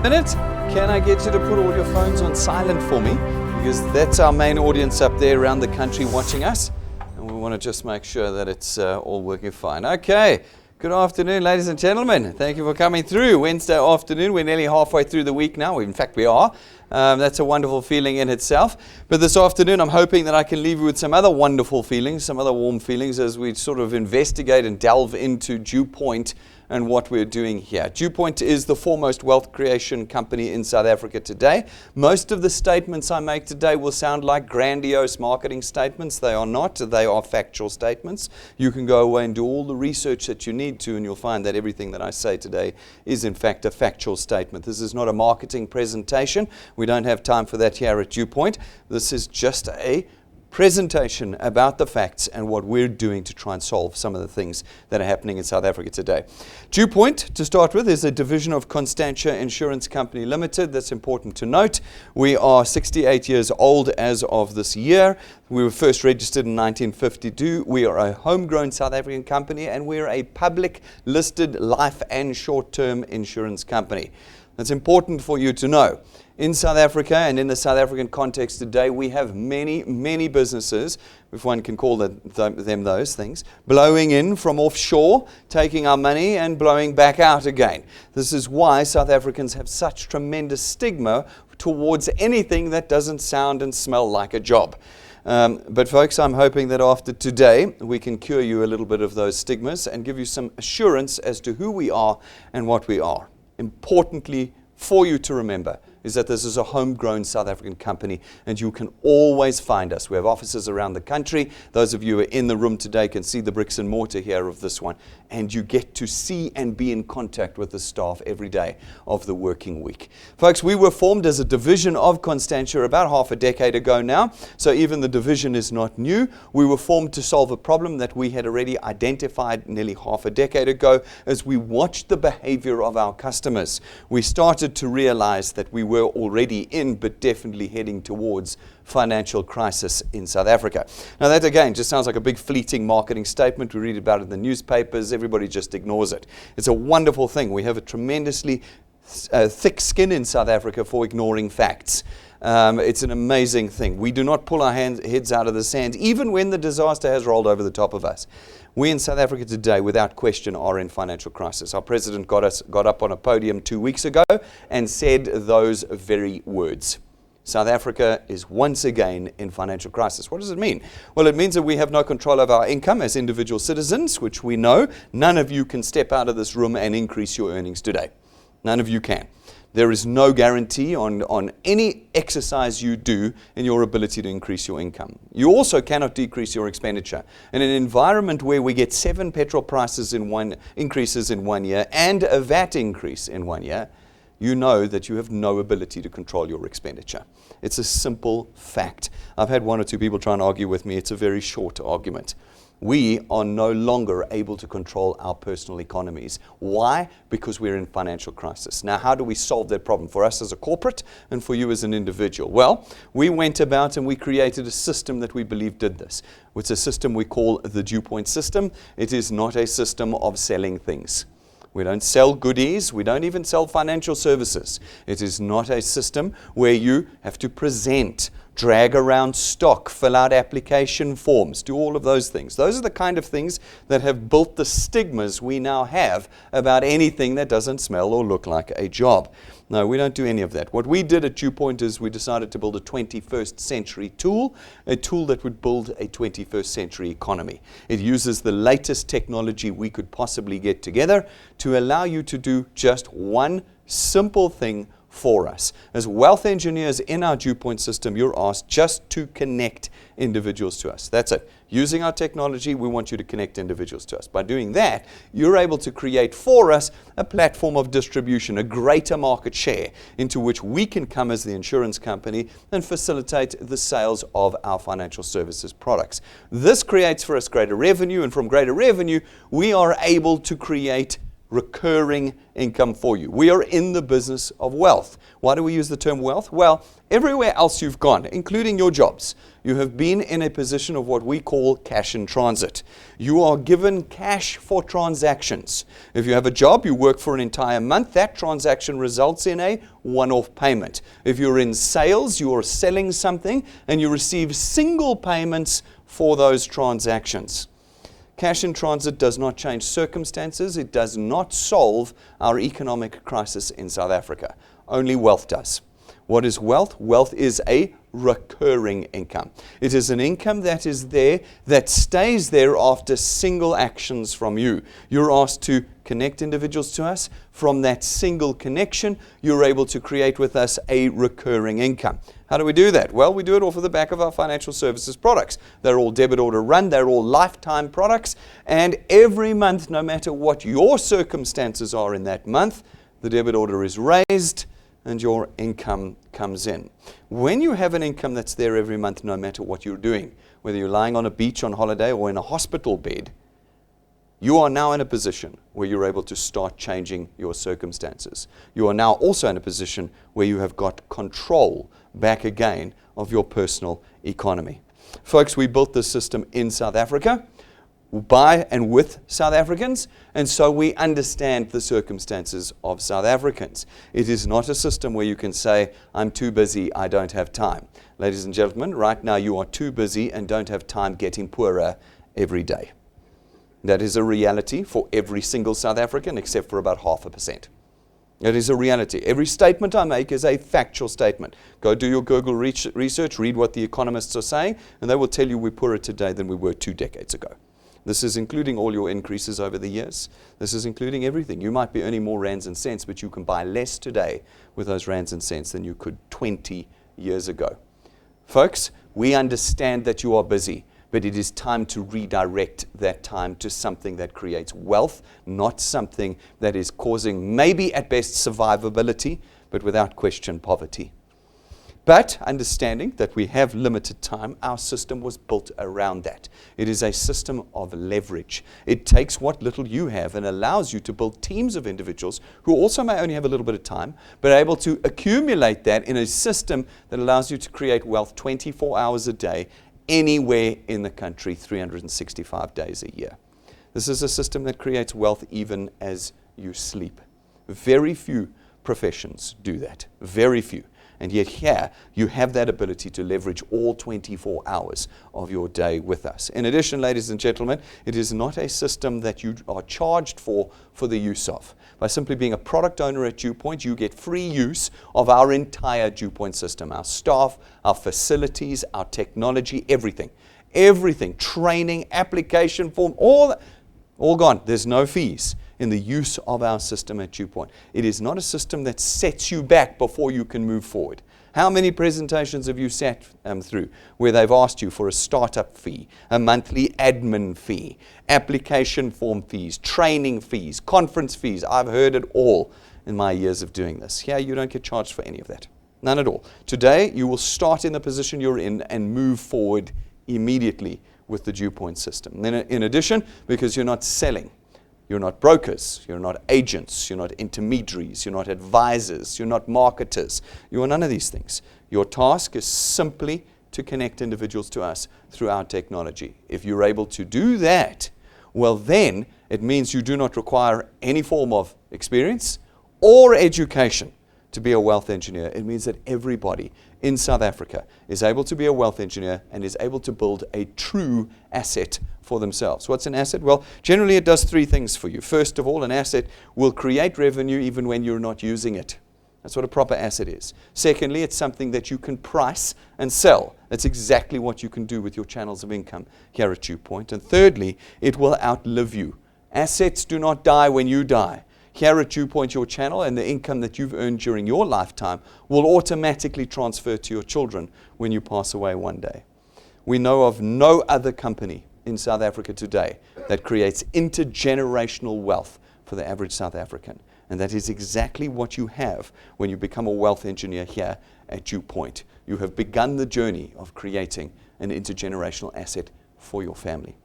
Minute, can I get you to put all your phones on silent for me? Because that's our main audience up there around the country watching us. And we want to just make sure that it's all working fine. Okay, good afternoon, ladies and gentlemen. Thank you for coming through. Wednesday afternoon, we're nearly halfway through the week now. In fact, we are. That's a wonderful feeling in itself. But this afternoon, I'm hoping that I can leave you with some other wonderful feelings, some other warm feelings as we sort of investigate and delve into DuePoint and what we're doing here. DuePoint is the foremost wealth creation company in South Africa today. Most of the statements I make today will sound like grandiose marketing statements. They are not. They are factual statements. You can go away and do all the research that you need to, and you'll find that everything that I say today is in fact a factual statement. This is not a marketing presentation. We don't have time for that here at DuePoint. This is just a presentation about the facts and what we're doing to try and solve some of the things that are happening in South Africa today. DuePoint, to start with, is a division of Constantia Insurance Company Limited. That's important to note. We are 68 years old as of this year. We were first registered in 1952. We are a homegrown South African company, and we're a public listed life and short-term insurance company. That's important for you to know. In South Africa and in the South African context today, we have many businesses, if one can call them those things, blowing in from offshore, taking our money and blowing back out again. This is why South Africans have such tremendous stigma towards anything that doesn't sound and smell like a job. But folks, I'm hoping that after today, we can cure you a little bit of those stigmas and give you some assurance as to who we are and what we are. Importantly for you to remember is that this is a homegrown South African company, and you can always find us. We have offices around the country. Those of you who are in the room today can see the bricks and mortar here of this one, and you get to see and be in contact with the staff every day of the working week. Folks, we were formed as a division of Constantia about half a decade ago now, so even the division is not new. We were formed to solve a problem that we had already identified nearly half a decade ago as we watched the behavior of our customers. We started to realize that we were already in, but definitely heading towards financial crisis in South Africa. Now that again just sounds like a big fleeting marketing statement. We read about it in the newspapers. Everybody just ignores it. It's a wonderful thing. We have a tremendously thick skin in South Africa for ignoring facts. It's an amazing thing. We do not pull our heads out of the sand, even when the disaster has rolled over the top of us. We in South Africa today, without question, are in financial crisis. Our president got up on a podium 2 weeks ago and said those very words. South Africa is once again in financial crisis. What does it mean? Well, it means that we have no control of our income as individual citizens, which we know. None of you can step out of this room and increase your earnings today. None of you can. There is no guarantee on any exercise you do in your ability to increase your income. You also cannot decrease your expenditure. In an environment where we get 7 petrol prices increases in 1 year and a VAT increase in 1 year, you know that you have no ability to control your expenditure. It's a simple fact. I've had 1 or 2 people try and argue with me. It's a very short argument. We are no longer able to control our personal economies. Why? Because we're in financial crisis. Now, how do we solve that problem for us as a corporate and for you as an individual? Well, we went about and we created a system that we believe did this. It's a system we call the DuePoint system. It is not a system of selling things. We don't sell goodies. We don't even sell financial services. It is not a system where you have to present, drag around stock, fill out application forms, do all of those things. Those are the kind of things that have built the stigmas we now have about anything that doesn't smell or look like a job. No, we don't do any of that. What we did at DuePoint is we decided to build a 21st century tool, a tool that would build a 21st century economy. It uses the latest technology we could possibly get together to allow you to do just one simple thing for us. As wealth engineers in our DuePoint system, you're asked just to connect individuals to us. That's it. Using our technology, we want you to connect individuals to us. By doing that, you're able to create for us a platform of distribution, a greater market share into which we can come as the insurance company and facilitate the sales of our financial services products. This creates for us greater revenue, and from greater revenue, we are able to create recurring income for you. We are in the business of wealth. Why do we use the term wealth? Well, everywhere else you've gone, including your jobs, you have been in a position of what we call cash in transit. You are given cash for transactions. If you have a job, you work for an entire month, that transaction results in a one-off payment. If you're in sales, you are selling something and you receive single payments for those transactions. Cash in transit does not change circumstances. It does not solve our economic crisis in South Africa. Only wealth does. What is wealth? Wealth is a recurring income. It is an income that is there, that stays there after single actions from you. You're asked to connect individuals to us. From that single connection, you're able to create with us a recurring income. How do we do that? Well, we do it off of the back of our financial services products. They're all debit order run. They're all lifetime products. And every month, no matter what your circumstances are in that month, the debit order is raised and your income comes in. When you have an income that's there every month, no matter what you're doing, whether you're lying on a beach on holiday or in a hospital bed, you are now in a position where you're able to start changing your circumstances. You are now also in a position where you have got control back again of your personal economy. Folks, we built this system in South Africa by and with South Africans, and so we understand the circumstances of South Africans. It is not a system where you can say, I'm too busy, I don't have time. Ladies and gentlemen, right now you are too busy and don't have time getting poorer every day. That is a reality for every single South African except for about 0.5%. It is a reality. Every statement I make is a factual statement. Go do your Google research, read what the economists are saying, and they will tell you we're poorer today than we were 2 decades ago. This is including all your increases over the years. This is including everything. You might be earning more rands and cents, but you can buy less today with those rands and cents than you could 20 years ago. Folks, we understand that you are busy, but it is time to redirect that time to something that creates wealth, not something that is causing maybe at best survivability, but without question poverty. But understanding that we have limited time, our system was built around that. It is a system of leverage. It takes what little you have and allows you to build teams of individuals who also may only have a little bit of time, but are able to accumulate that in a system that allows you to create wealth 24 hours a day, anywhere in the country, 365 days a year. This is a system that creates wealth even as you sleep. Very few professions do that. Very few. And yet here, you have that ability to leverage all 24 hours of your day with us. In addition, ladies and gentlemen, it is not a system that you are charged for the use of. By simply being a product owner at DuePoint, you get free use of our entire DuePoint system, our staff, our facilities, our technology, everything. Everything, training, application form, all gone. There's no fees in the use of our system at DuePoint. It is not a system that sets you back before you can move forward. How many presentations have you sat through where they've asked you for a startup fee, a monthly admin fee, application form fees, training fees, conference fees? I've heard it all in my years of doing this. Here, you don't get charged for any of that. None at all. Today, you will start in the position you're in and move forward immediately with the DuePoint system. Then, in addition, because you're not selling, you're not brokers, you're not agents, you're not intermediaries, you're not advisors, you're not marketers. You are none of these things. Your task is simply to connect individuals to us through our technology. If you're able to do that, well then it means you do not require any form of experience or education to be a wealth engineer. It means that everybody in South Africa is able to be a wealth engineer and is able to build a true asset for themselves. What's an asset? Well, generally it does 3 things for you. First of all, an asset will create revenue even when you're not using it. That's what a proper asset is. Secondly, it's something that you can price and sell. That's exactly what you can do with your channels of income here at DuePoint. And thirdly, it will outlive you. Assets do not die when you die. Here at DuePoint, your channel and the income that you've earned during your lifetime will automatically transfer to your children when you pass away one day. We know of no other company in South Africa today that creates intergenerational wealth for the average South African. And that is exactly what you have when you become a wealth engineer here at DuePoint. You have begun the journey of creating an intergenerational asset for your family.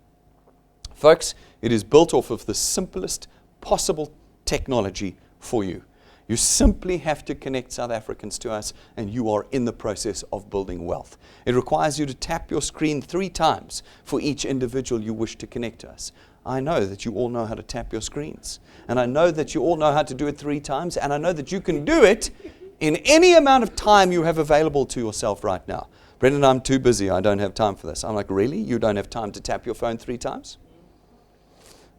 Folks, it is built off of the simplest possible technology for you. You simply have to connect South Africans to us, and you are in the process of building wealth. It requires you to tap your screen 3 times for each individual you wish to connect to us. I know that you all know how to tap your screens, and I know that you all know how to do it 3 times, and I know that you can do it in any amount of time you have available to yourself right now. Brendan, I'm too busy. I don't have time for this. I'm like, really? You don't have time to tap your phone 3 times?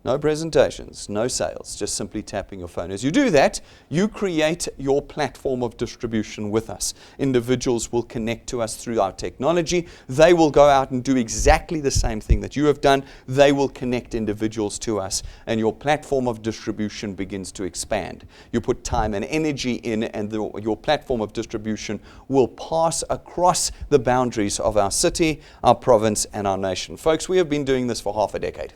No presentations, no sales, just simply tapping your phone. As you do that, you create your platform of distribution with us. Individuals will connect to us through our technology. They will go out and do exactly the same thing that you have done. They will connect individuals to us, and your platform of distribution begins to expand. You put time and energy in, and your platform of distribution will pass across the boundaries of our city, our province, and our nation. Folks, we have been doing this for half a decade.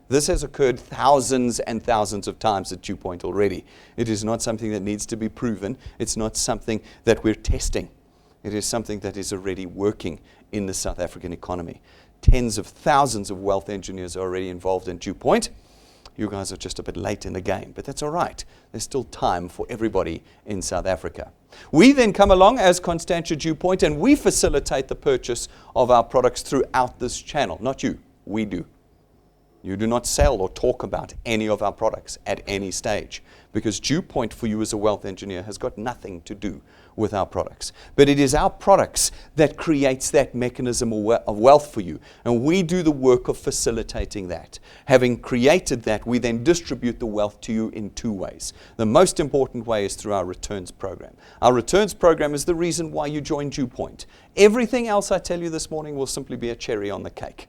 This has occurred thousands and thousands of times at DuePoint already. It is not something that needs to be proven. It's not something that we're testing. It is something that is already working in the South African economy. Tens of thousands of wealth engineers are already involved in DuePoint. You guys are just a bit late in the game, but that's all right. There's still time for everybody in South Africa. We then come along as Constantia DuePoint, and we facilitate the purchase of our products throughout this channel. Not you, we do. You do not sell or talk about any of our products at any stage, because DuePoint for you as a wealth engineer has got nothing to do with our products. But it is our products that creates that mechanism of wealth for you, and we do the work of facilitating that. Having created that, we then distribute the wealth to you in 2 ways. The most important way is through our returns program. Our returns program is the reason why you join DuePoint. Everything else I tell you this morning will simply be a cherry on the cake.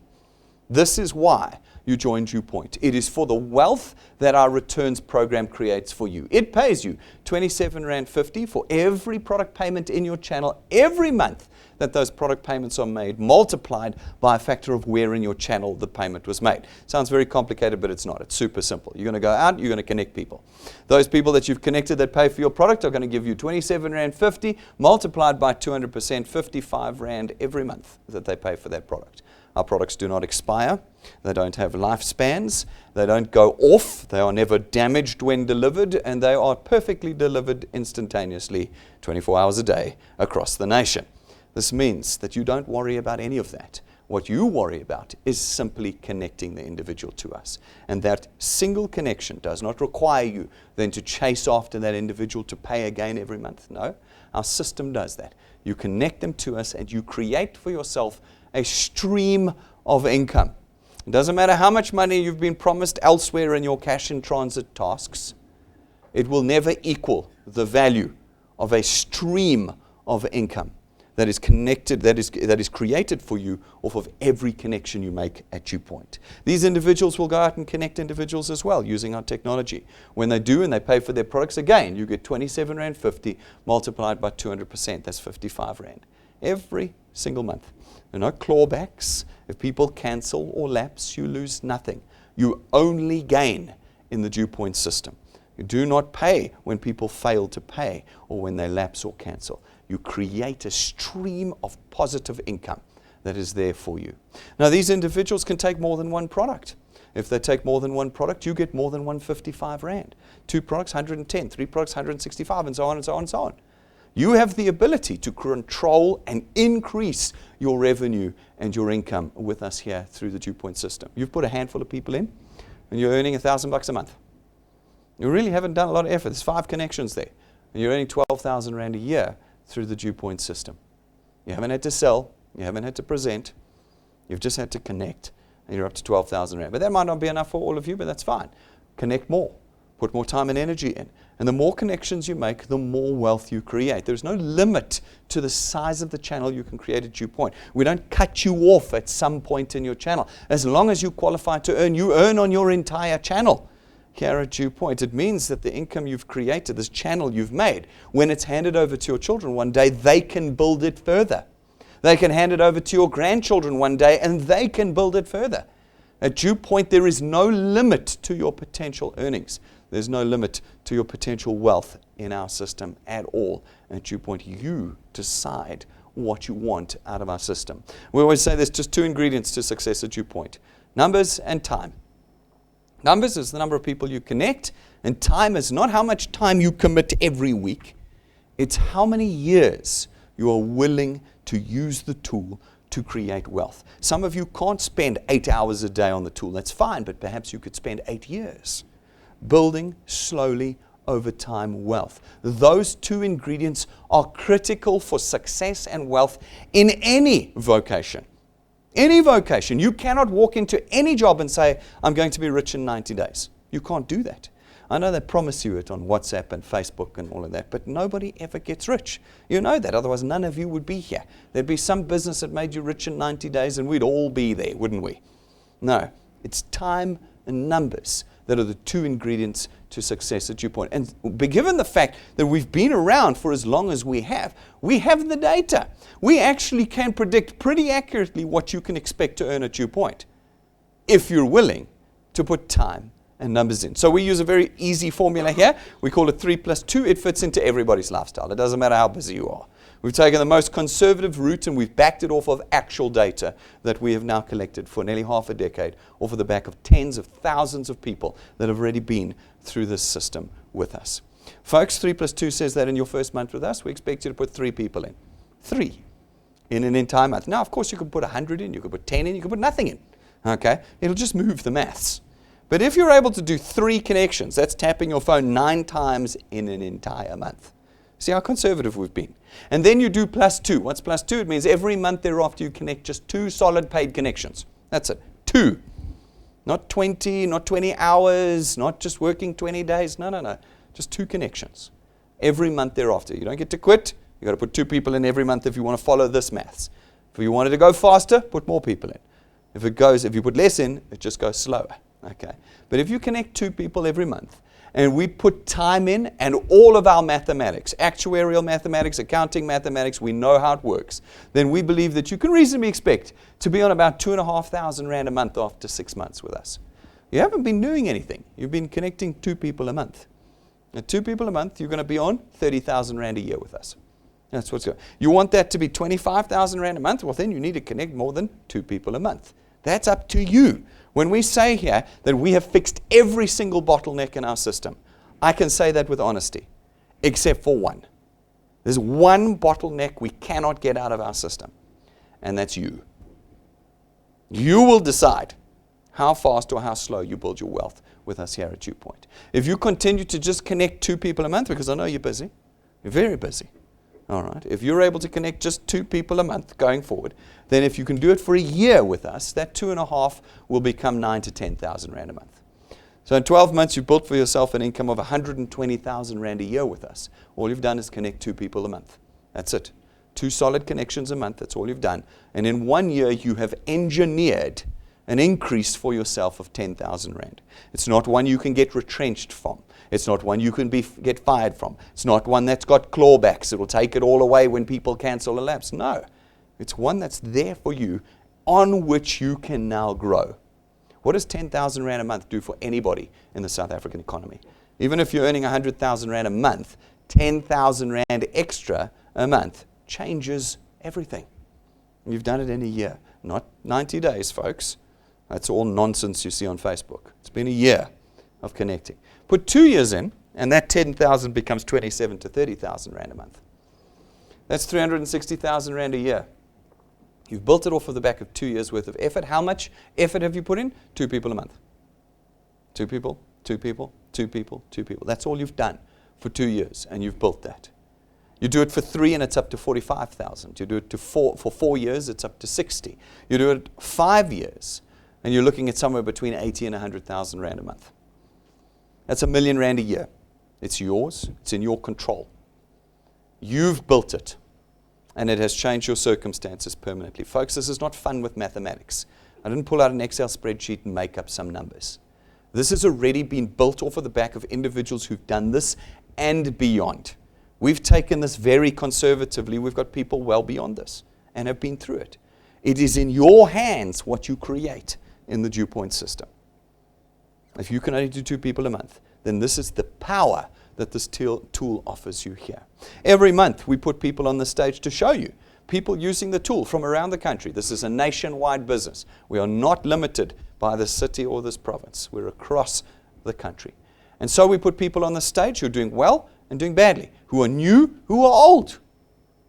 This is why you join DuePoint. It is for the wealth that our returns program creates for you. It pays you R27.50 for every product payment in your channel every month that those product payments are made, multiplied by a factor of where in your channel the payment was made. Sounds very complicated, but it's not. It's super simple. You're going to go out, you're going to connect people. Those people that you've connected that pay for your product are going to give you R27.50 multiplied by 200%, R55 every month that they pay for that product. Our products do not expire. They don't have lifespans. They don't go off. They are never damaged when delivered, and they are perfectly delivered instantaneously 24 hours a day across the nation. This means that you don't worry about any of that. What you worry about is simply connecting the individual to us. And that single connection does not require you then to chase after that individual to pay again every month. No, our system does that. You connect them to us, and you create for yourself a stream of income. It doesn't matter how much money you've been promised elsewhere in your cash in transit tasks. It will never equal the value of a stream of income that is connected, that is created for you off of every connection you make at DuePoint. These individuals will go out and connect individuals as well using our technology. When they do and they pay for their products, again, you get R27.50 multiplied by 200%. That's R55 every single month. There are no clawbacks. If people cancel or lapse, you lose nothing. You only gain in the DuePoint system. You do not pay when people fail to pay or when they lapse or cancel. You create a stream of positive income that is there for you. Now, these individuals can take more than one product. If they take more than one product, you get more than R155. 2 products, 110. 3 products, 165, and so on and so on and so on. You have the ability to control and increase your revenue and your income with us here through the DuePoint system. You've put a handful of people in, and you're earning $1,000 a month. You really haven't done a lot of effort. There's 5 connections there, and you're earning R12,000 a year through the DuePoint system. You haven't had to sell. You haven't had to present. You've just had to connect, and you're up to R12,000. But that might not be enough for all of you, but that's fine. Connect more. Put more time and energy in. And the more connections you make, the more wealth you create. There's no limit to the size of the channel you can create at DuePoint. We don't cut you off at some point in your channel. As long as you qualify to earn, you earn on your entire channel. Here at DuePoint, it means that the income you've created, this channel you've made, when it's handed over to your children one day, they can build it further. They can hand it over to your grandchildren one day, and they can build it further. At DuePoint, there is no limit to your potential earnings. There's no limit to your potential wealth in our system at all. And at DuePoint, you decide what you want out of our system. We always say there's just 2 ingredients to success at DuePoint: numbers and time. Numbers is the number of people you connect, and time is not how much time you commit every week. It's how many years you are willing to use the tool to create wealth. Some of you can't spend 8 hours a day on the tool. That's fine, but perhaps you could spend 8 years building slowly over time wealth. Those two ingredients are critical for success and wealth in any vocation. Any vocation. You cannot walk into any job and say, I'm going to be rich in 90 days. You can't do that. I know they promise you it on WhatsApp and Facebook and all of that, but nobody ever gets rich. You know that, otherwise none of you would be here. There'd be some business that made you rich in 90 days and we'd all be there, wouldn't we? No, it's time and numbers that are the two ingredients to success at DuePoint. And given the fact that we've been around for as long as we have the data. We actually can predict pretty accurately what you can expect to earn at DuePoint if you're willing to put time and numbers in. So we use a very easy formula here. We call it 3 + 2. It fits into everybody's lifestyle. It doesn't matter how busy you are. We've taken the most conservative route and we've backed it off of actual data that we have now collected for nearly half a decade off of the back of tens of thousands of people that have already been through this system with us. Folks, 3 + 2 says that in your first month with us, we expect you to put 3 people in. 3 in an entire month. Now, of course, you could put 100 in, you could put 10 in, you could put nothing in. Okay? It'll just move the maths. But if you're able to do 3 connections, that's tapping your phone 9 times in an entire month. See how conservative we've been. And then you do +2. What's +2? It means every month thereafter you connect just 2 solid paid connections. That's it. 2. Not 20, not 20 hours, not just working 20 days. No. Just 2 connections. Every month thereafter. You don't get to quit. You've got to put 2 people in every month if you want to follow this maths. If you wanted to go faster, put more people in. If you put less in, it just goes slower. Okay. But if you connect 2 people every month, and we put time in and all of our mathematics, actuarial mathematics, accounting mathematics, we know how it works, then we believe that you can reasonably expect to be on about 2,500 Rand a month after 6 months with us. You haven't been doing anything. You've been connecting 2 people a month. At 2 people a month, you're going to be on 30,000 Rand a year with us. That's what's going on. You want that to be 25,000 Rand a month? Well, then you need to connect more than 2 people a month. That's up to you. When we say here that we have fixed every single bottleneck in our system, I can say that with honesty, except for one. There's one bottleneck we cannot get out of our system, and that's you. You will decide how fast or how slow you build your wealth with us here at DuePoint. If you continue to just connect 2 people a month, because I know you're busy, you're very busy. All right. If you're able to connect just 2 people a month going forward, then if you can do it for a year with us, that 2.5 will become 9,000 to 10,000 Rand a month. So in 12 months, you've built for yourself an income of 120,000 Rand a year with us. All you've done is connect 2 people a month. That's it. 2 solid connections a month. That's all you've done. And in 1 year, you have engineered an increase for yourself of 10,000 Rand. It's not one you can get retrenched from. It's not one you can get fired from. It's not one that's got clawbacks. It will take it all away when people cancel a lapse. No. It's one that's there for you on which you can now grow. What does 10,000 Rand a month do for anybody in the South African economy? Even if you're earning 100,000 Rand a month, 10,000 Rand extra a month changes everything. You've done it in a year, not 90 days, folks. That's all nonsense you see on Facebook. It's been a year of connecting. Put 2 years in, and that 10,000 becomes 27 to 30,000 Rand a month. That's 360,000 Rand a year. You've built it off of the back of 2 years' worth of effort. How much effort have you put in? 2 people a month. 2 people, 2 people, 2 people, 2 people. That's all you've done for 2 years, and you've built that. You do it for 3 and it's up to 45,000. You do it for 4 years, it's up to 60. You do it 5 years, and you're looking at somewhere between 80 and 100,000 Rand a month. That's R1 million a year. It's yours. It's in your control. You've built it, and it has changed your circumstances permanently. Folks, this is not fun with mathematics. I didn't pull out an Excel spreadsheet and make up some numbers. This has already been built off of the back of individuals who've done this and beyond. We've taken this very conservatively. We've got people well beyond this and have been through it. It is in your hands what you create in the DuePoint system. If you can only do 2 people a month, then this is the power that this tool offers you here. Every month we put people on the stage to show you people using the tool from around the country. This is a nationwide business. We are not limited by this city or this province. We're across the country. And so we put people on the stage who are doing well and doing badly, who are new, who are old.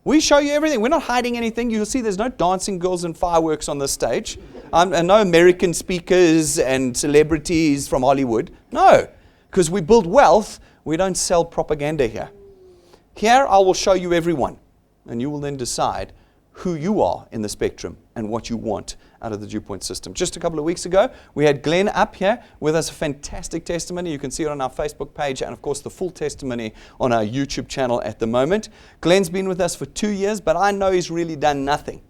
We show you everything. We're not hiding anything. You'll see there's no dancing girls and fireworks on the stage. And no American speakers and celebrities from Hollywood. No, because we build wealth. We don't sell propaganda here. Here I will show you everyone. And you will then decide who you are in the spectrum and what you want out of the DuePoint system. Just a couple of weeks ago, we had Glenn up here with us, a fantastic testimony. You can see it on our Facebook page and, of course, the full testimony on our YouTube channel at the moment. Glenn's been with us for 2 years, but I know he's really done nothing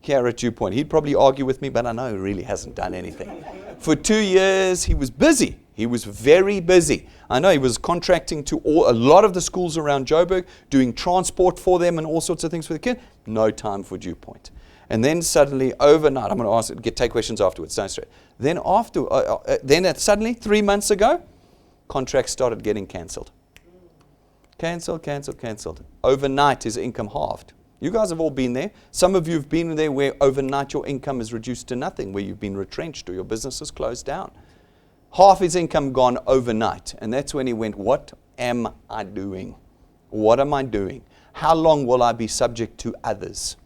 here at DuePoint. He'd probably argue with me, but I know he really hasn't done anything. For 2 years, he was busy. He was very busy. I know he was contracting to a lot of the schools around Joburg, doing transport for them and all sorts of things for the kids. No time for DuePoint. And then suddenly, overnight, I'm going to take questions afterwards, don't stress. Then suddenly, 3 months ago, contracts started getting cancelled. Cancelled. Overnight, his income halved. You guys have all been there. Some of you have been there where overnight your income is reduced to nothing, where you've been retrenched or your business is closed down. Half his income gone overnight. And that's when he went, what am I doing? What am I doing? How long will I be subject to others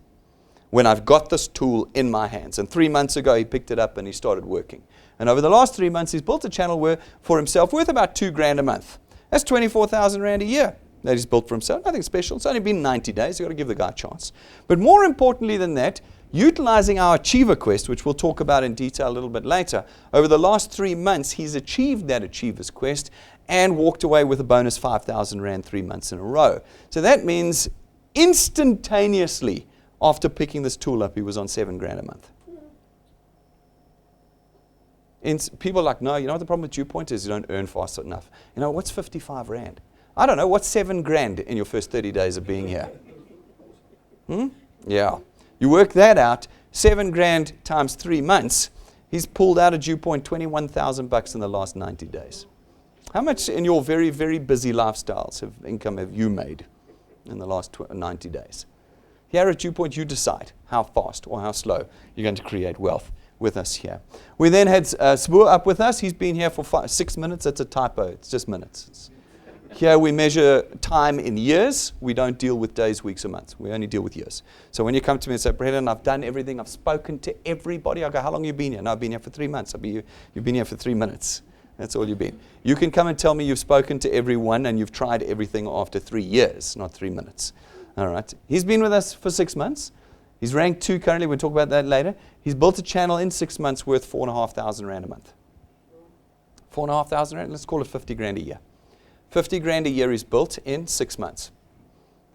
when I've got this tool in my hands? And 3 months ago, he picked it up and he started working. And over the last 3 months, he's built a channel for himself worth about $2,000 a month. That's 24,000 Rand a year that he's built for himself. Nothing special. It's only been 90 days. You've got to give the guy a chance. But more importantly than that, utilizing our Achiever Quest, which we'll talk about in detail a little bit later, over the last 3 months, he's achieved that Achiever's Quest and walked away with a bonus 5,000 Rand 3 months in a row. So that means instantaneously, after picking this tool up, he was on $7,000 a month. People are like, no, you know what the problem with DuePoint is? You don't earn fast enough. You know, what's 55 Rand? I don't know, what's $7,000 in your first 30 days of being here? Yeah. You work that out, $7,000 times 3 months, he's pulled out of DuePoint $21,000 in the last 90 days. How much in your very, very busy lifestyles of income have you made in the last 90 days? Here at DuePoint, you decide how fast or how slow you're going to create wealth with us here. We then had Sboer up with us. He's been here for 6 minutes. That's a typo. It's just minutes. Here we measure time in years. We don't deal with days, weeks, or months. We only deal with years. So when you come to me and say, Brendan, I've done everything. I've spoken to everybody. I go, how long have you been here? No, I've been here for 3 months. You've been here for 3 minutes. That's all you've been. You can come and tell me you've spoken to everyone and you've tried everything after 3 years, not 3 minutes. All right. He's been with us for 6 months. He's ranked 2 currently. We'll talk about that later. He's built a channel in 6 months worth 4,500 Rand a month. 4,500 Rand, let's call it 50 grand a year. 50 grand a year is built in 6 months.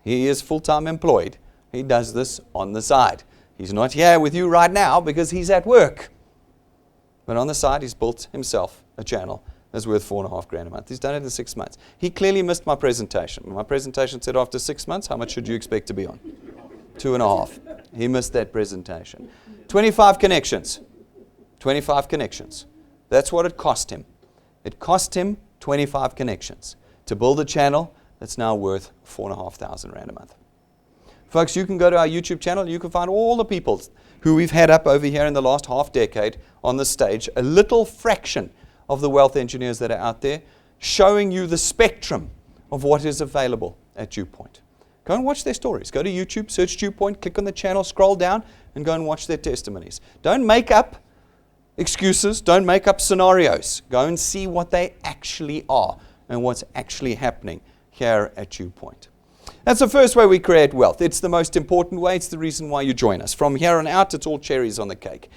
He is full-time employed. He does this on the side. He's not here with you right now because he's at work. But on the side, he's built himself a channel that's worth 4.5 grand a month. He's done it in 6 months. He clearly missed my presentation. My presentation said after 6 months, how much should you expect to be on? 2.5. He missed that presentation. 25 connections. 25 connections. That's what it cost him. It cost him 25 connections to build a channel that's now worth 4,500 Rand a month. Folks, you can go to our YouTube channel. You can find all the people who we've had up over here in the last half decade on the stage, a little fraction of the wealth engineers that are out there, showing you the spectrum of what is available at DuePoint. Go and watch their stories. Go to YouTube, search DuePoint, click on the channel, scroll down, and go and watch their testimonies. Don't make up excuses. Don't make up scenarios. Go and see what they actually are and what's actually happening here at DuePoint. That's the first way we create wealth. It's the most important way. It's the reason why you join us. From here on out, it's all cherries on the cake.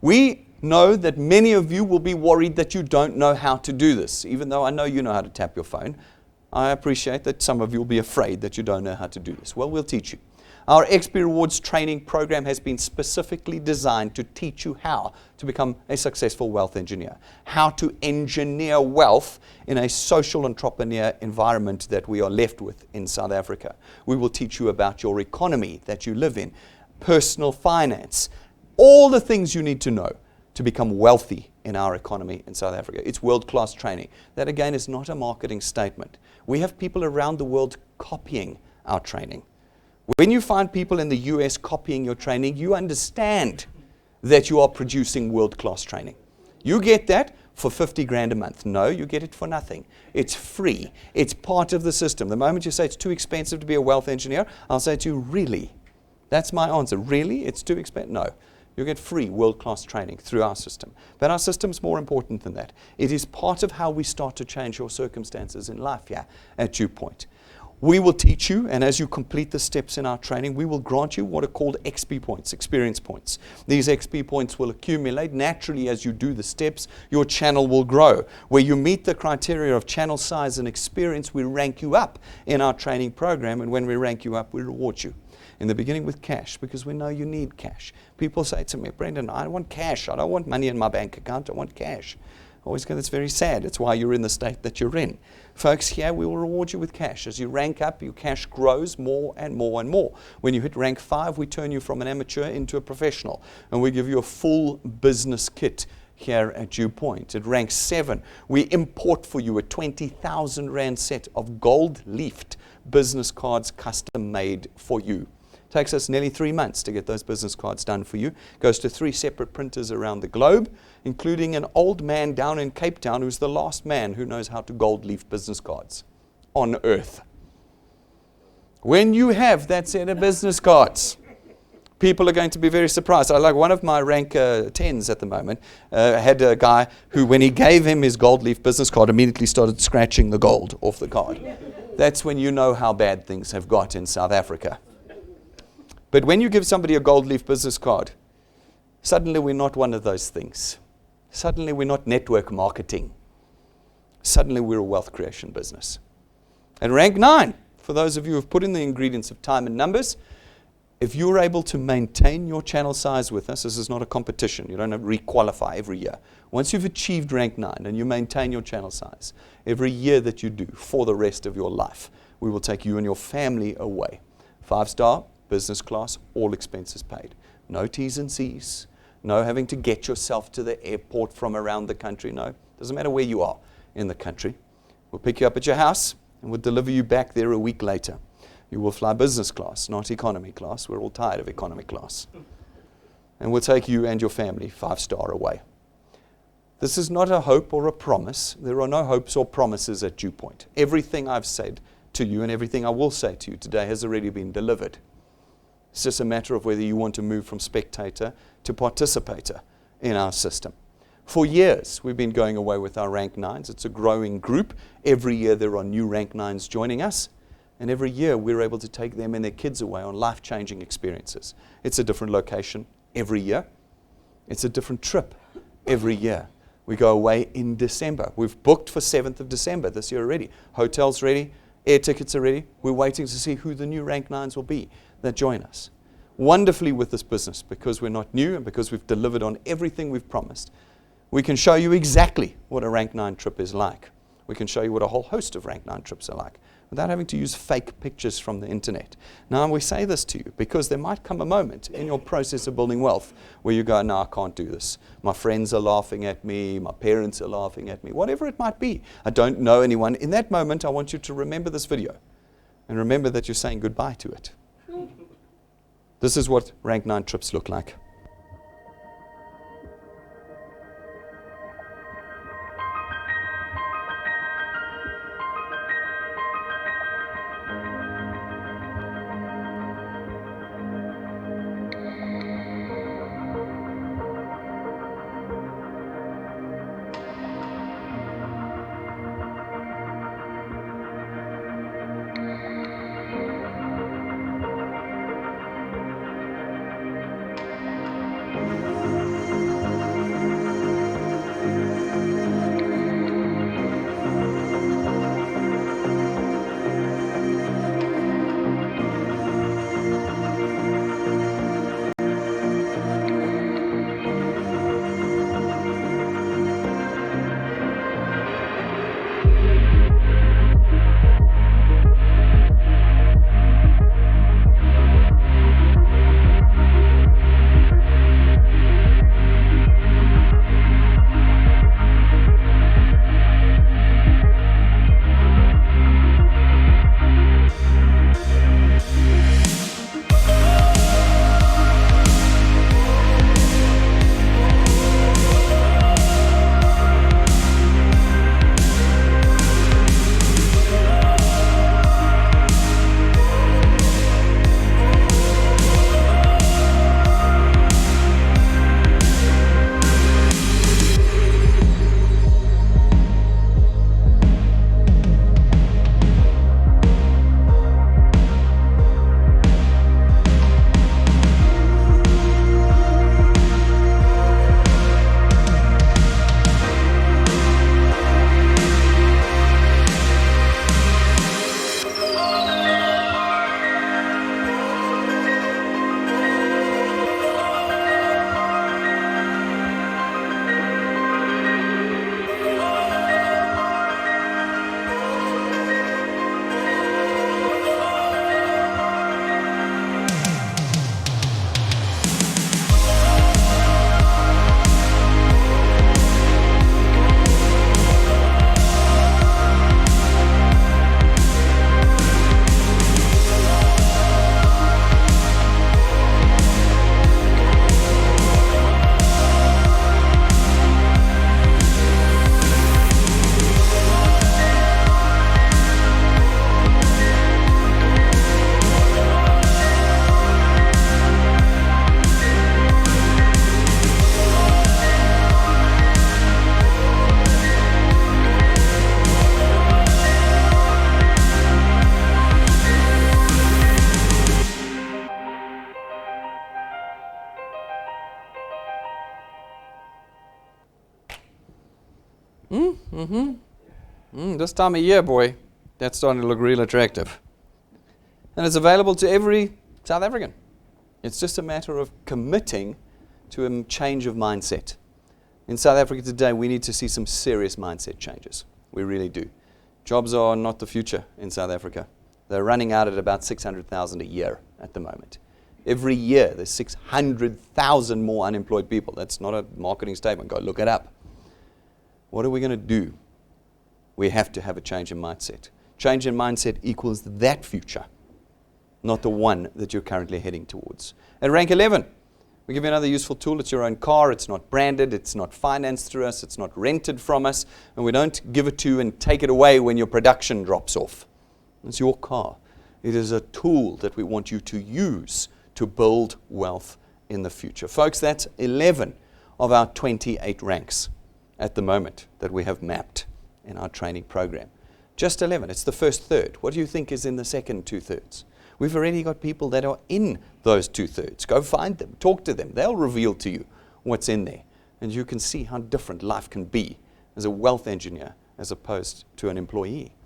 We know that many of you will be worried that you don't know how to do this. Even though I know you know how to tap your phone, I appreciate that some of you will be afraid that you don't know how to do this. Well, we'll teach you. Our XP Rewards training program has been specifically designed to teach you how to become a successful wealth engineer, how to engineer wealth in a social entrepreneur environment that we are left with in South Africa. We will teach you about your economy that you live in, personal finance, all the things you need to know to become wealthy in our economy in South Africa. It's world-class training. That, again, is not a marketing statement. We have people around the world copying our training. When you find people in the US copying your training, you understand that you are producing world-class training. You get that for 50 grand a month. No, you get it for nothing. It's free. It's part of the system. The moment you say it's too expensive to be a wealth engineer, I'll say to you, really? That's my answer. Really? It's too expensive? No. You get free world-class training through our system. But our system's more important than that. It is part of how we start to change your circumstances in life here at DuePoint. We will teach you, and as you complete the steps in our training, we will grant you what are called XP points, experience points. These XP points will accumulate naturally as you do the steps. Your channel will grow. Where you meet the criteria of channel size and experience, we rank you up in our training program, and when we rank you up, we reward you. In the beginning with cash, because we know you need cash. People say to me, Brendan, I want cash. I don't want money in my bank account. I want cash. I always go, that's very sad. It's why you're in the state that you're in. Folks, here we will reward you with cash. As you rank up, your cash grows more and more and more. When you hit rank 5, we turn you from an amateur into a professional. And we give you a full business kit here at DuePoint. At rank 7, we import for you a 20,000 Rand set of gold-leafed business cards custom made for you. Takes us nearly 3 months to get those business cards done for you. Goes to 3 separate printers around the globe, including an old man down in Cape Town who's the last man who knows how to gold leaf business cards on earth. When you have that set of business cards, people are going to be very surprised. I like one of my rank 10s at the moment, had a guy who, when he gave him his gold leaf business card, immediately started scratching the gold off the card. That's when you know how bad things have got in South Africa. But when you give somebody a gold leaf business card, suddenly we're not one of those things. Suddenly we're not network marketing. Suddenly we're a wealth creation business. At rank 9, for those of you who have put in the ingredients of time and numbers, if you're able to maintain your channel size with us, this is not a competition. You don't have to re-qualify every year. Once you've achieved rank 9 and you maintain your channel size, every year that you do for the rest of your life, we will take you and your family away. 5-star, business class, all expenses paid. No T's and C's. No having to get yourself to the airport from around the country. No, doesn't matter where you are in the country. We'll pick you up at your house and we'll deliver you back there a week later. You will fly business class, not economy class. We're all tired of economy class. And we'll take you and your family 5-star away. This is not a hope or a promise. There are no hopes or promises at DuePoint. Everything I've said to you and everything I will say to you today has already been delivered. It's just a matter of whether you want to move from spectator to participator in our system. For years, we've been going away with our rank 9s. It's a growing group. Every year there are new rank 9s joining us. And every year we're able to take them and their kids away on life-changing experiences. It's a different location every year. It's a different trip every year. We go away in December. We've booked for 7th of December this year already. Hotels ready. Air tickets are ready. We're waiting to see who the new rank 9s will be that join us. Wonderfully with this business, because we're not new and because we've delivered on everything we've promised, we can show you exactly what a rank 9 trip is like. We can show you what a whole host of rank 9 trips are like without having to use fake pictures from the internet. Now, we say this to you because there might come a moment in your process of building wealth where you go, no, I can't do this. My friends are laughing at me. My parents are laughing at me. Whatever it might be. I don't know anyone. In that moment, I want you to remember this video and remember that you're saying goodbye to it. This is what rank 9 trips look like. This time of year, boy, that's starting to look real attractive. And it's available to every South African. It's just a matter of committing to a change of mindset. In South Africa today, we need to see some serious mindset changes. We really do. Jobs are not the future in South Africa. They're running out at about 600,000 a year at the moment. Every year, there's 600,000 more unemployed people. That's not a marketing statement. Go look it up. What are we going to do? We have to have a change in mindset. Change in mindset equals that future, not the one that you're currently heading towards. At rank 11, we give you another useful tool. It's your own car. It's not branded. It's not financed through us. It's not rented from us. And we don't give it to you and take it away when your production drops off. It's your car. It is a tool that we want you to use to build wealth in the future. Folks, that's 11 of our 28 ranks at the moment that we have mapped in our training program. Just 11. It's the first third. What do you think is in the second two-thirds? We've already got people that are in those two-thirds. Go find them. Talk to them. They'll reveal to you what's in there. And you can see how different life can be as a wealth engineer as opposed to an employee.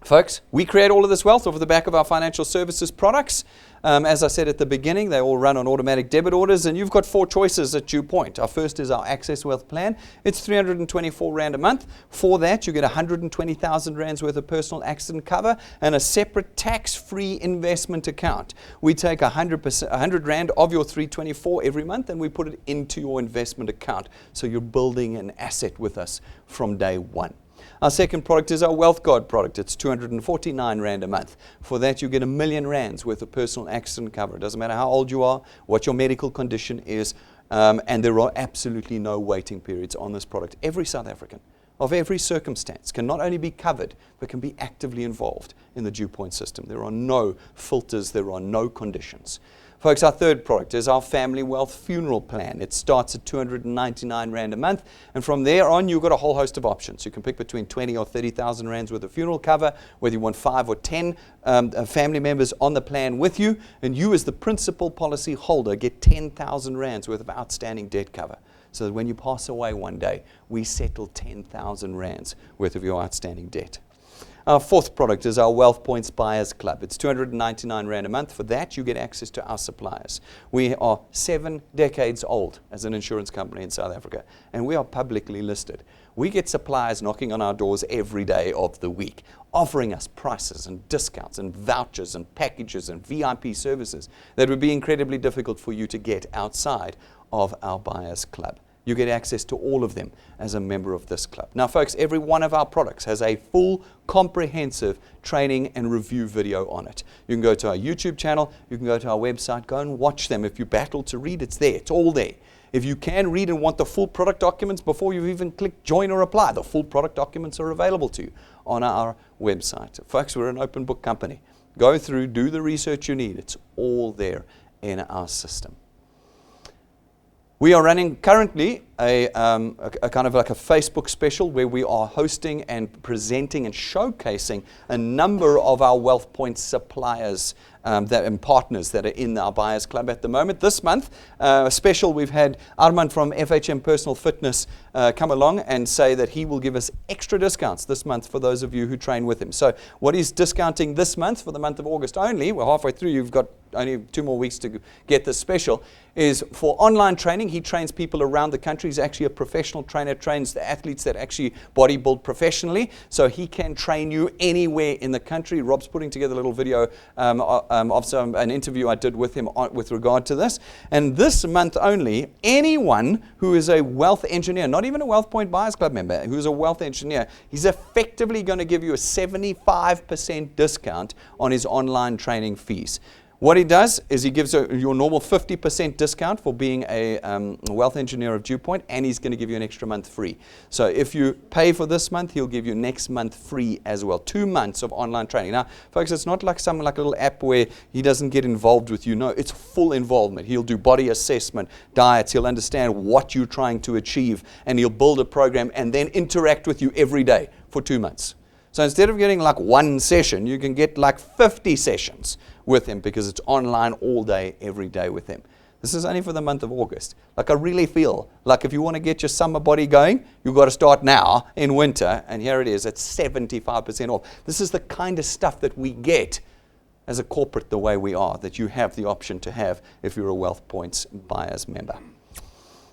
Folks, we create all of this wealth over the back of our financial services products. As I said at the beginning, they all run on automatic debit orders, and you've got 4 choices at DuePoint. Our first is our Access Wealth Plan. It's 324 Rand a month. For that, you get 120,000 Rands worth of personal accident cover and a separate tax-free investment account. We take 100 Rand of your 324 every month, and we put it into your investment account. So you're building an asset with us from day one. Our second product is our Wealth Guard product. It's 249 Rand a month. For that, you get 1 million Rands worth of personal accident cover. It doesn't matter how old you are, what your medical condition is, and there are absolutely no waiting periods on this product. Every South African of every circumstance can not only be covered, but can be actively involved in the DuePoint system. There are no filters, there are no conditions. Folks, our third product is our Family Wealth Funeral Plan. It starts at 299 Rand a month, and from there on, you've got a whole host of options. You can pick between 20 or 30,000 Rands worth of funeral cover, whether you want 5 or 10 family members on the plan with you, and you as the principal policy holder get 10,000 Rands worth of outstanding debt cover. So that when you pass away one day, we settle 10,000 Rands worth of your outstanding debt. Our fourth product is our Wealth Points Buyers Club. It's 299 Rand a month. For that, you get access to our suppliers. We are 7 decades old as an insurance company in South Africa, and we are publicly listed. We get suppliers knocking on our doors every day of the week, offering us prices and discounts and vouchers and packages and VIP services that would be incredibly difficult for you to get outside of our Buyers Club. You get access to all of them as a member of this club. Now, folks, every one of our products has a full, comprehensive training and review video on it. You can go to our YouTube channel, you can go to our website, go and watch them. If you battle to read, it's there, it's all there. If you can read and want the full product documents before you've even clicked join or apply, the full product documents are available to you on our website. Folks, we're an open book company. Go through, do the research you need. It's all there in our system. We are running currently a kind of like a Facebook special where we are hosting and presenting and showcasing a number of our Wealth Points suppliers and partners that are in our Buyers Club at the moment. This month, a special, we've had Armand from FHM Personal Fitness come along and say that he will give us extra discounts this month for those of you who train with him. So what he's discounting this month for the month of August only, we're halfway through, you've got only 2 more weeks to get this special, is for online training. He trains people around the country. He's actually a professional trainer, trains the athletes that actually bodybuild professionally, so he can train you anywhere in the country. Rob's putting together a little video of an interview I did with him with regard to this. And this month only, anyone who is a wealth engineer, not even a Wealth Point Buyers Club member, who is a wealth engineer, he's effectively going to give you a 75% discount on his online training fees. What he does is he gives your normal 50% discount for being a wealth engineer of DuePoint, and he's going to give you an extra month free. So if you pay for this month, he'll give you next month free as well. 2 months of online training. Now, folks, it's not like something like a little app where he doesn't get involved with you. No, it's full involvement. He'll do body assessment, diets. He'll understand what you're trying to achieve, and he'll build a program and then interact with you every day for 2 months. So instead of getting like 1 session, you can get like 50 sessions with him because it's online all day, every day with him. This is only for the month of August. Like, I really feel like if you want to get your summer body going, you've got to start now in winter. And here it is at 75% off. This is the kind of stuff that we get as a corporate the way we are, that you have the option to have if you're a Wealth Points Buyers member.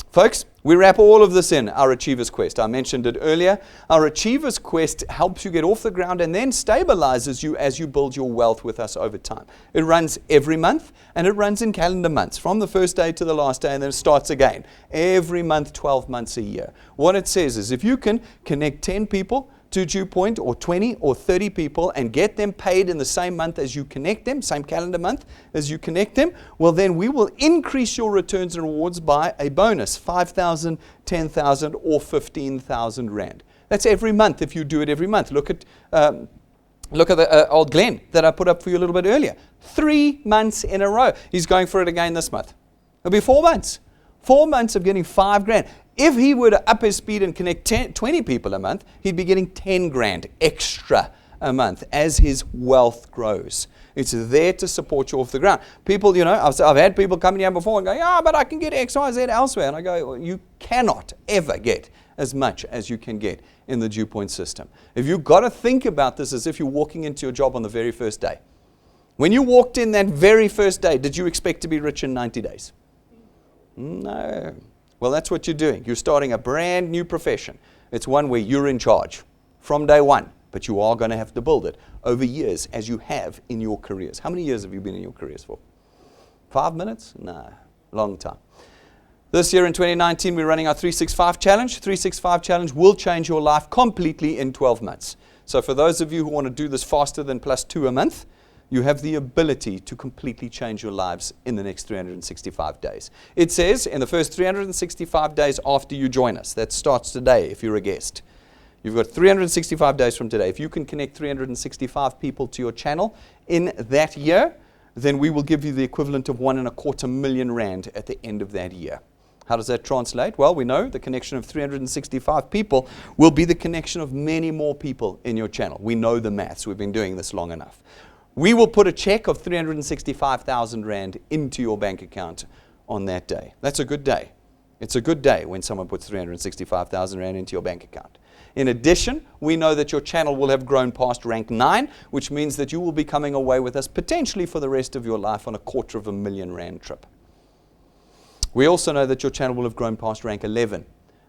Folks, we wrap all of this in our Achievers Quest. I mentioned it earlier. Our Achievers Quest helps you get off the ground and then stabilizes you as you build your wealth with us over time. It runs every month, and it runs in calendar months, from the first day to the last day, and then it starts again. Every month, 12 months a year. What it says is if you can connect 10 people to DuePoint, or 20 or 30 people, and get them paid in the same month as you connect them, same calendar month as you connect them, well, then we will increase your returns and rewards by a bonus, 5,000, 10,000, or 15,000 Rand. That's every month if you do it every month. Look at the old Glenn that I put up for you a little bit earlier. 3 months in a row. He's going for it again this month. It'll be 4 months. 4 months of getting 5 grand. If he were to up his speed and connect 20 people a month, he'd be getting 10 grand extra a month as his wealth grows. It's there to support you off the ground. People, I've had people come here before and go, yeah, but I can get X, Y, Z elsewhere. And I go, well, you cannot ever get as much as you can get in the DuePoint system. If you've got to think about this as if you're walking into your job on the very first day. When you walked in that very first day, did you expect to be rich in 90 days? No. Well, that's what you're doing. You're starting a brand new profession. It's one where you're in charge from day one, but you are going to have to build it over years as you have in your careers. How many years have you been in your careers for? 5 minutes? No, long time. This year in 2019, we're running our 365 Challenge. 365 Challenge will change your life completely in 12 months. So for those of you who want to do this faster than +2 a month, you have the ability to completely change your lives in the next 365 days. It says in the first 365 days after you join us, that starts today if you're a guest. You've got 365 days from today. If you can connect 365 people to your channel in that year, then we will give you the equivalent of 1.25 million Rand at the end of that year. How does that translate? Well, we know the connection of 365 people will be the connection of many more people in your channel. We know the maths. We've been doing this long enough. We will put a check of 365,000 Rand into your bank account on that day. That's a good day. It's a good day when someone puts 365,000 Rand into your bank account. In addition, we know that your channel will have grown past rank 9, which means that you will be coming away with us potentially for the rest of your life on a 250,000 Rand trip. We also know that your channel will have grown past rank 11,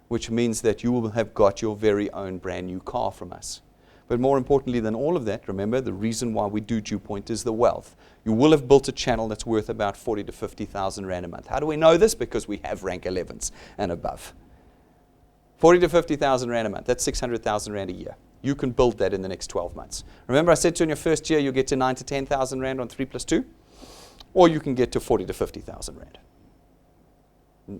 which means that you will have got your very own brand new car from us. But more importantly than all of that, remember, the reason why we do DuePoint is the wealth. You will have built a channel that's worth about 40,000 to 50,000 Rand a month. How do we know this? Because we have rank 11s and above. 40,000 to 50,000 Rand a month. That's 600,000 Rand a year. You can build that in the next 12 months. Remember I said to you in your first year, you'll get to 9,000 to 10,000 Rand on 3 + 2? Or you can get to 40,000 to 50,000 Rand.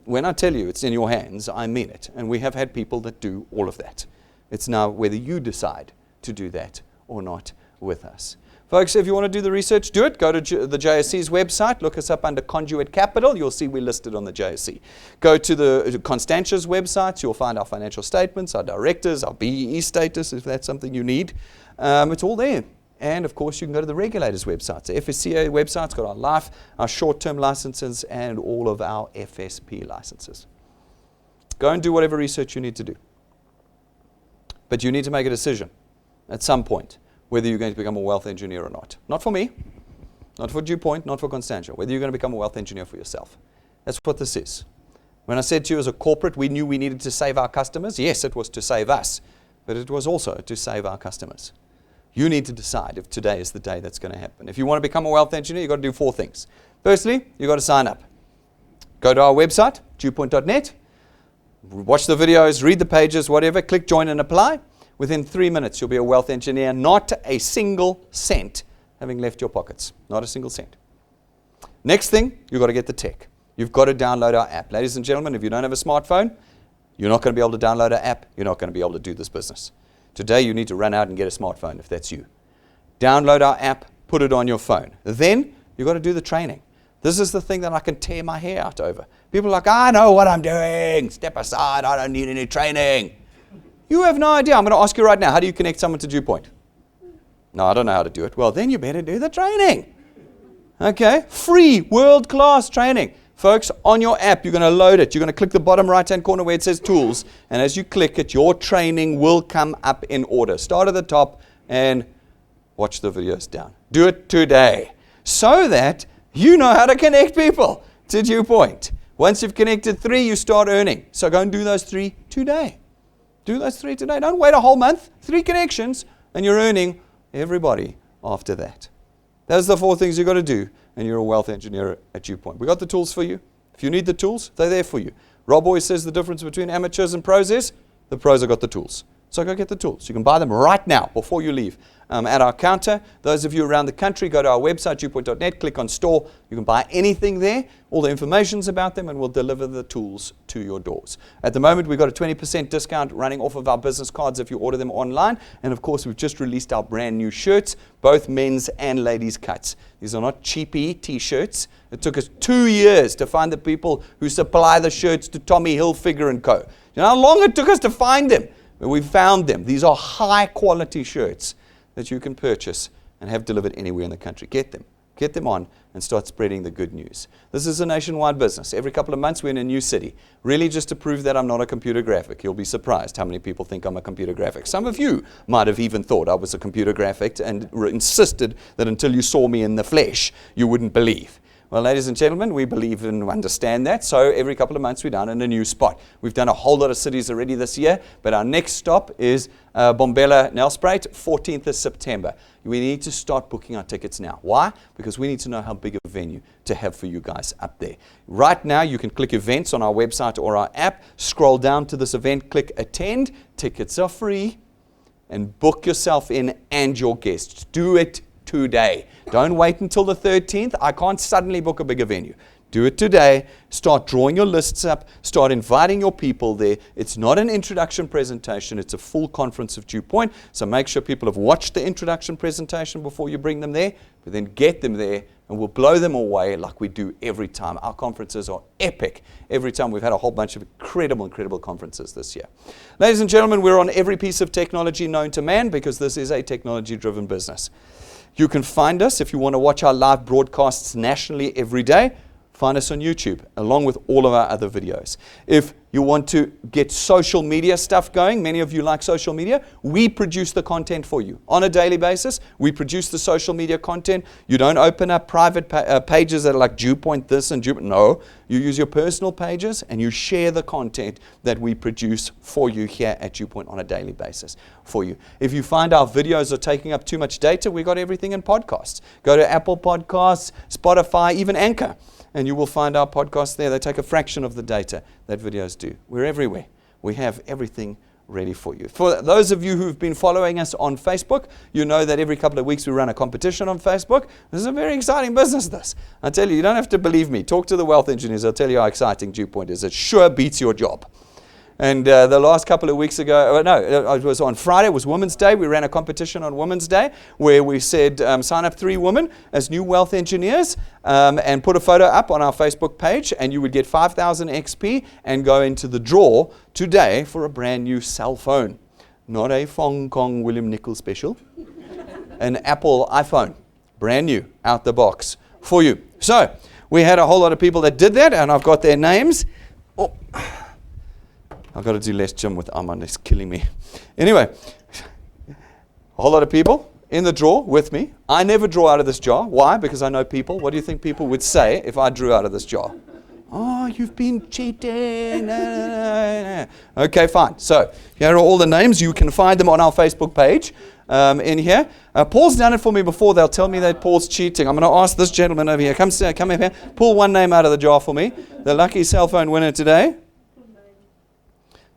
When I tell you it's in your hands, I mean it. And we have had people that do all of that. It's now whether you decide to do that or not with us. Folks, if you want to do the research, do it. Go to the JSC's website. Look us up under Conduit Capital. You'll see we're listed on the JSC. Go to the Constantia's website. You'll find our financial statements, our directors, our BEE status, if that's something you need. It's all there. And, of course, you can go to the regulators' websites. The FSCA website's got our life, our short-term licenses, and all of our FSP licenses. Go and do whatever research you need to do. But you need to make a decision at some point whether you're going to become a wealth engineer or not. Not for me, not for DuePoint, not for Constantia. Whether you're going to become a wealth engineer for yourself. That's what this is. When I said to you as a corporate, we knew we needed to save our customers. Yes, it was to save us, but it was also to save our customers. You need to decide if today is the day that's going to happen. If you want to become a wealth engineer, you've got to do 4 things. Firstly, you've got to sign up. Go to our website, DuePoint.net. Watch the videos, read the pages, whatever. Click join and apply. Within 3 minutes, you'll be a wealth engineer, not a single cent having left your pockets. Not a single cent. Next thing, you've got to get the tech. You've got to download our app. Ladies and gentlemen, if you don't have a smartphone, you're not going to be able to download our app. You're not going to be able to do this business. Today, you need to run out and get a smartphone if that's you. Download our app, put it on your phone. Then, you've got to do the training. This is the thing that I can tear my hair out over. People are like, I know what I'm doing. Step aside. I don't need any training. You have no idea. I'm going to ask you right now, how do you connect someone to DuePoint? No, I don't know how to do it. Well, then you better do the training. Okay? Free, world-class training. Folks, on your app, you're going to load it. You're going to click the bottom right-hand corner where it says Tools. And as you click it, your training will come up in order. Start at the top and watch the videos down. Do it today so that you know how to connect people to DuePoint. Once you've connected 3, you start earning. So go and do those 3 today. Do those 3 today. Don't wait a whole month. 3 connections, and you're earning everybody after that. Those are the 4 things you've got to do, and you're a wealth engineer at DuePoint. We got the tools for you. If you need the tools, they're there for you. Rob always says the difference between amateurs and pros is the pros have got the tools. So go get the tools. You can buy them right now before you leave at our counter. Those of you around the country, go to our website, DuePoint.net, click on store. You can buy anything there. All the information's about them, and we'll deliver the tools to your doors. At the moment, we've got a 20% discount running off of our business cards if you order them online. And of course, we've just released our brand new shirts, both men's and ladies' cuts. These are not cheapy t-shirts. It took us 2 years to find the people who supply the shirts to Tommy Hilfiger & Co. You know how long it took us to find them? But we found them. These are high quality shirts that you can purchase and have delivered anywhere in the country. Get them. Get them on and start spreading the good news. This is a nationwide business. Every couple of months we're in a new city. Really just to prove that I'm not a computer graphic. You'll be surprised how many people think I'm a computer graphic. Some of you might have even thought I was a computer graphic and insisted that until you saw me in the flesh, you wouldn't believe. Well, ladies and gentlemen, we believe and understand that. So every couple of months we're down in a new spot. We've done a whole lot of cities already this year, but our next stop is Bombela, Nelspruit, 14th of September. We need to start booking our tickets now. Why? Because we need to know how big a venue to have for you guys up there. Right now, you can click events on our website or our app, scroll down to this event, click attend. Tickets are free, and book yourself in and your guests. Do it today. Don't wait until the 13th. I can't suddenly book a bigger venue. Do it today. Start drawing your lists up. Start inviting your people there. It's not an introduction presentation. It's a full conference of DuePoint. So make sure people have watched the introduction presentation before you bring them there. But then get them there and we'll blow them away like we do every time. Our conferences are epic. Every time we've had a whole bunch of incredible conferences this year. Ladies and gentlemen, we're on every piece of technology known to man because this is a technology-driven business. You can find us if you want to watch our live broadcasts nationally every day. Find us on YouTube, along with all of our other videos. If you want to get social media stuff going, many of you like social media, we produce the content for you. On a daily basis, we produce the social media content. You don't open up private pages that are like DuePoint this and DuePoint. No, you use your personal pages and you share the content that we produce for you here at DuePoint on a daily basis for you. If you find our videos are taking up too much data, we got everything in podcasts. Go to Apple Podcasts, Spotify, even Anchor. And you will find our podcasts there. They take a fraction of the data that videos do. We're everywhere. We have everything ready for you. For those of you who've been following us on Facebook, you know that every couple of weeks we run a competition on Facebook. This is a very exciting business, this. I tell you don't have to believe me. Talk to the wealth engineers. I'll tell you how exciting DuePoint is. It sure beats your job. And the last couple of weeks ago, it was on Friday, it was Women's Day. We ran a competition on Women's Day where we said sign up 3 women as new wealth engineers and put a photo up on our Facebook page and you would get 5,000 XP and go into the draw today for a brand new cell phone. Not a Fong Kong William Nichols special, an Apple iPhone, brand new, out the box for you. So we had a whole lot of people that did that and I've got their names. Oh. I've got to do less gym with Armand. It's killing me. Anyway, a whole lot of people in the draw with me. I never draw out of this jar. Why? Because I know people. What do you think people would say if I drew out of this jar? Oh, you've been cheating. No. Okay, fine. So here are all the names. You can find them on our Facebook page in here. Paul's done it for me before. They'll tell me that Paul's cheating. I'm going to ask this gentleman over here. Come over here. Pull one name out of the jar for me. The lucky cell phone winner today.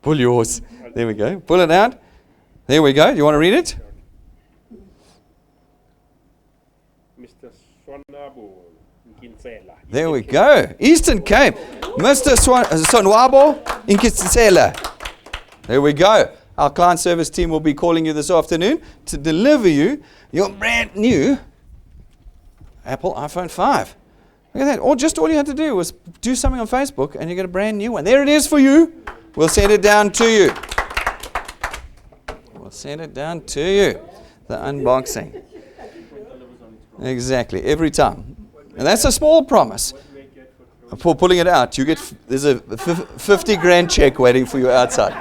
Pull yours. There we go. Pull it out. There we go. You want to read it? Mr. Swanabo Nkinsela. There we go. Eastern Cape. Mr. Sonwabo Nkinsela. There we go. Our client service team will be calling you this afternoon to deliver you your brand new Apple iPhone 5. Look at that. All you had to do was do something on Facebook and you get a brand new one. There it is for you. We'll send it down to you. We'll send it down to you. The unboxing. Exactly. Every time. And that's a small promise. For pulling it out, you get there's a 50 grand check waiting for you outside.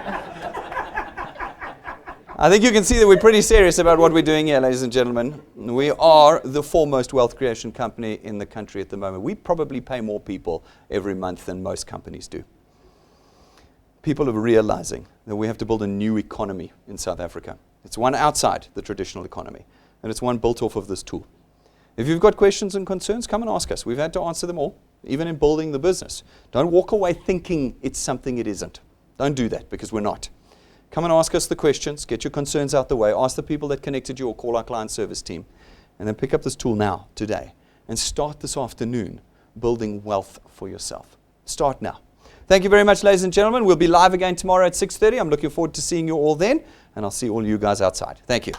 I think you can see that we're pretty serious about what we're doing here, ladies and gentlemen. We are the foremost wealth creation company in the country at the moment. We probably pay more people every month than most companies do. People are realizing that we have to build a new economy in South Africa. It's one outside the traditional economy, and it's one built off of this tool. If you've got questions and concerns, come and ask us. We've had to answer them all, even in building the business. Don't walk away thinking it's something it isn't. Don't do that, because we're not. Come and ask us the questions, get your concerns out the way, ask the people that connected you or call our client service team, and then pick up this tool now, today, and start this afternoon building wealth for yourself. Start now. Thank you very much, ladies and gentlemen. We'll be live again tomorrow at 6:30. I'm looking forward to seeing you all then, and I'll see all you guys outside. Thank you.